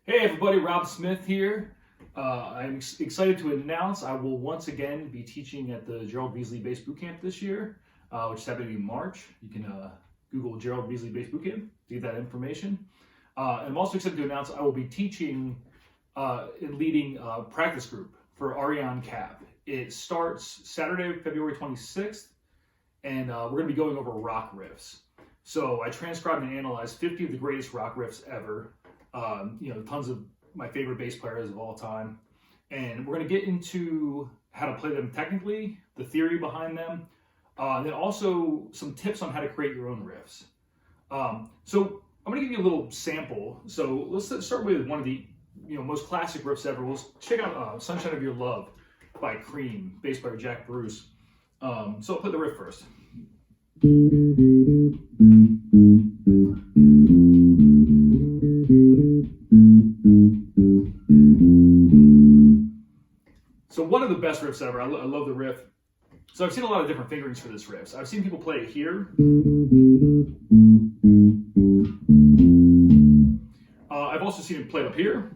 Hey everybody, Rob Smith here. I'm excited to announce I will once again be teaching at the Gerald Veasley Bass Bootcamp this year, which is happening in March. You can Google Gerald Veasley Bass Bootcamp to get that information. And I'm also excited to announce I will be teaching and leading a practice group for Ariane Cap. It starts Saturday, February 26th, and we're going to be going over rock riffs. So I transcribed and analyzed 50 of the greatest rock riffs ever. Tons of my favorite bass players of all time. And we're going to get into how to play them technically, the theory behind them, and then also some tips on how to create your own riffs. So I'm going to give you a little sample. So let's start with one of the most classic riffs ever. We'll check out Sunshine of Your Love by Cream, bass player Jack Bruce. So I'll play the riff first. So one of the best riffs ever. I love the riff. So I've seen a lot of different fingerings for this riff. So I've seen people play it here. I've also seen it played up here.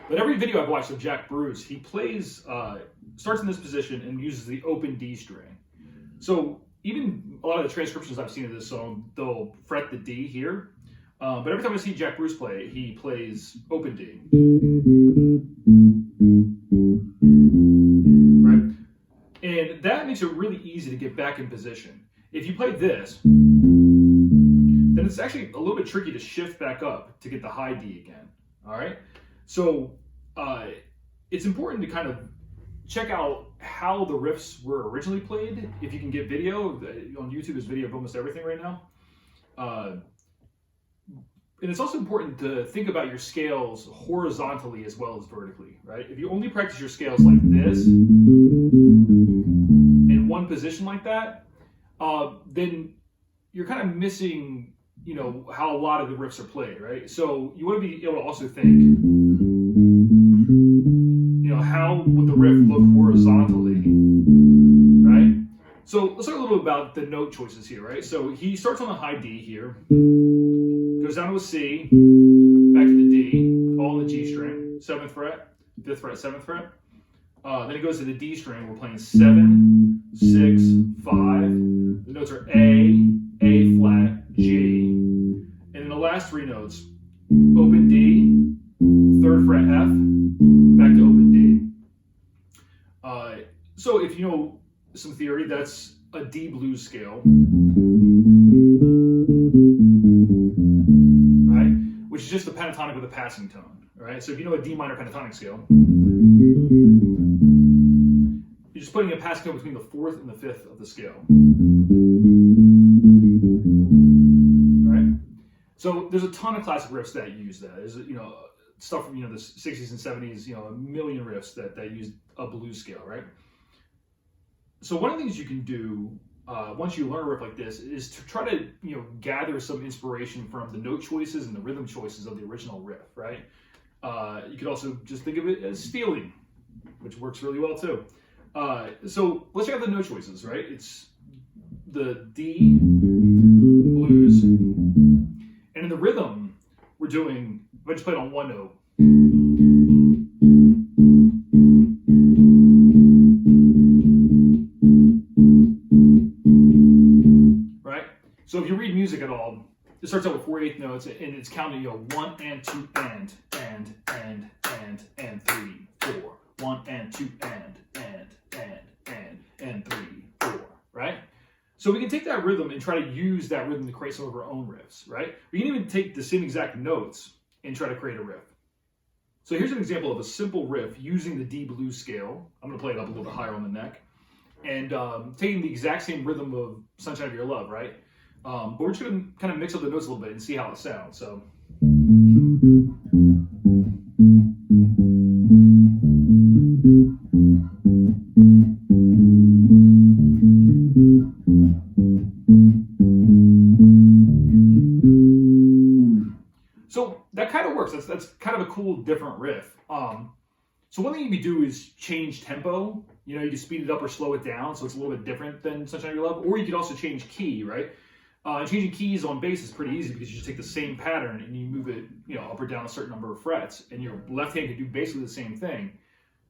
But every video I've watched of Jack Bruce, he plays, starts in this position and uses the open D string. So even a lot of the transcriptions I've seen of this song, they'll fret the D here. But every time I see Jack Bruce play, he plays open D. Right? And that makes it really easy to get back in position. If you play this, then it's actually a little bit tricky to shift back up to get the high D again. All right? So it's important to kind of check out how the riffs were originally played. If you can get video, on YouTube there's video of almost everything right now. And it's also important to think about your scales horizontally as well as vertically, right? If you only practice your scales like this, in one position like that, then you're kind of missing, how a lot of the riffs are played, right? So you want to be able to also think, how would the riff look horizontally, right? So let's talk a little bit about the note choices here, right? So he starts on a high D here, goes down to a C, back to the D, all in the G string, 7th fret, 5th fret, 7th fret. Then it goes to the D string. We're playing 7, 6, 5. The notes are A flat, G. And then the last three notes, open D, 3rd fret F, back to open D. So if you know some theory, that's a D blues scale, right? Which is just a pentatonic with a passing tone, right? So if you know a D minor pentatonic scale, you're just putting a passing tone between the 4th and the 5th of the scale, right? So there's a ton of classic riffs that use that. There's stuff from the 60s and 70s, a million riffs that use a blues scale, right? So one of the things you can do once you learn a riff like this is to try to gather some inspiration from the note choices and the rhythm choices of the original riff, right? You could also just think of it as stealing, which works really well too. So let's check out the note choices, right? It's the D blues, and in the rhythm we're doing. I just played on one note. Right? So if you read music at all, it starts out with 4/8 notes, and it's counting 1 and 2 and 3 4. 1 and 2 and 3 4. Right? So we can take that rhythm and try to use that rhythm to create some of our own riffs. Right? We can even take the same exact notes and try to create a riff. So here's an example of a simple riff using the D blues scale. I'm going to play it up a little bit higher on the neck. And taking the exact same rhythm of Sunshine of Your Love, right? But we're just going to kind of mix up the notes a little bit and see how it sounds. So. So that kind of works. That's kind of a cool, different riff. So one thing you could do is change tempo. You can speed it up or slow it down, so it's a little bit different than Sunshine of Your Love. Or you could also change key, right? And changing keys on bass is pretty easy because you just take the same pattern and you move it, up or down a certain number of frets, and your left hand can do basically the same thing,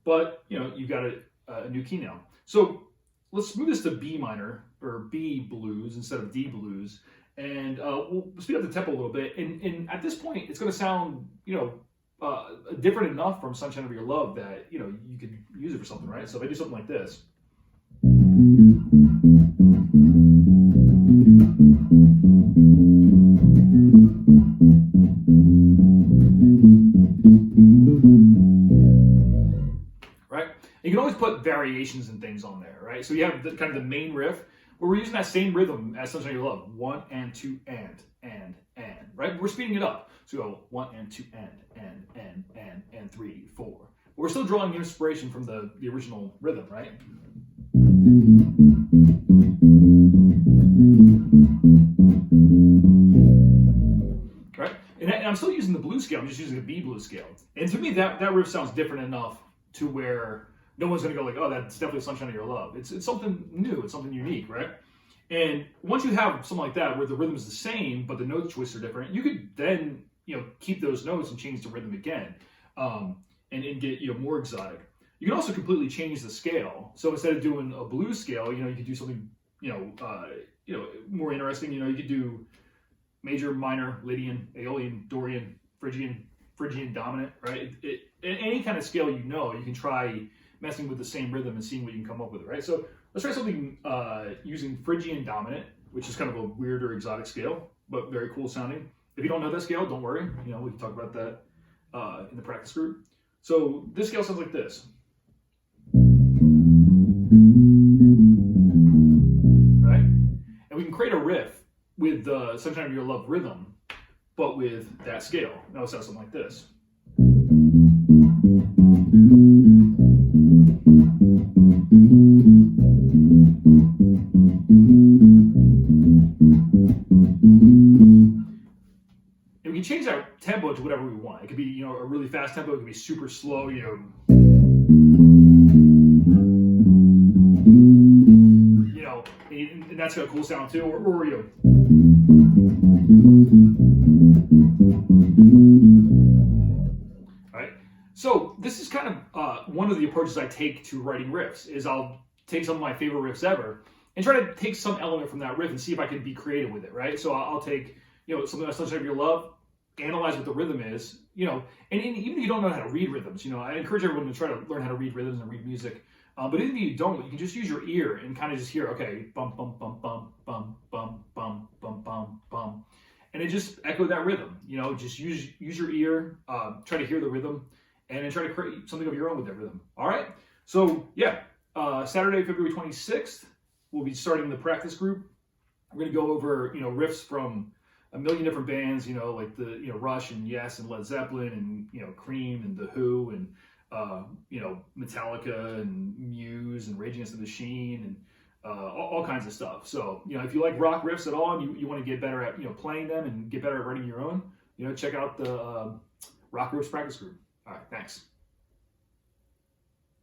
but you've got a new key now. So let's move this to B minor or B blues instead of D blues, and we'll speed up the tempo a little bit. And at this point, it's going to sound, different enough from Sunshine of Your Love that you could use it for something, right? So if I do something like this. Right? You can always put variations and things on there, right? So you have kind of the main riff where we're using that same rhythm as Sunshine of Your Love. 1 and 2 and, right? We're speeding it up. So we go 1 and 2 and 3, 4. But we're still drawing inspiration from the original rhythm, right? Right? And I'm still using the blues scale. I'm just using a B blues scale. And to me, that riff sounds different enough to where no one's going to go like, oh, that's definitely Sunshine of Your Love. It's something new. It's something unique, right? And once you have something like that where the rhythm is the same, but the note choices are different, you could then, keep those notes and change the rhythm again, and get, more exotic. You can also completely change the scale. So instead of doing a blues scale, you could do something, more interesting. You could do major, minor, Lydian, Aeolian, Dorian, Phrygian dominant, right? Any kind of scale, you can try messing with the same rhythm and seeing what you can come up with, right? So let's try something using Phrygian dominant, which is kind of a weirder exotic scale, but very cool sounding. If you don't know that scale, don't worry. We can talk about that in the practice group. So this scale sounds like this. Right? And we can create a riff with the Sunshine of Your Love rhythm, but with that scale. Now it sounds something like this. And we can change that tempo to whatever we want. It could be, a really fast tempo. It could be super slow, and that's got a cool sound too. Or right. So this is kind of one of the approaches I take to writing riffs. Is I'll take some of my favorite riffs ever and try to take some element from that riff and see if I can be creative with it. Right. So I'll take something like Sunshine of Your Love, analyze what the rhythm is. And even if you don't know how to read rhythms, I encourage everyone to try to learn how to read rhythms and read music. But even if you don't, you can just use your ear and kind of just hear, okay, bum, bum, bum, bum, bum, bum, bum, bum, bum, bum. And it just echo that rhythm, just use your ear, try to hear the rhythm, and then try to create something of your own with that rhythm. All right? So, yeah, Saturday, February 26th, we'll be starting the practice group. We're going to go over, riffs from a million different bands, like the, Rush and Yes and Led Zeppelin and, Cream and The Who and, Metallica and Muse and Rage Against the Machine and all kinds of stuff. So, if you like rock riffs at all and you want to get better at, playing them and get better at writing your own, check out the Rock Riffs practice group. All right, thanks.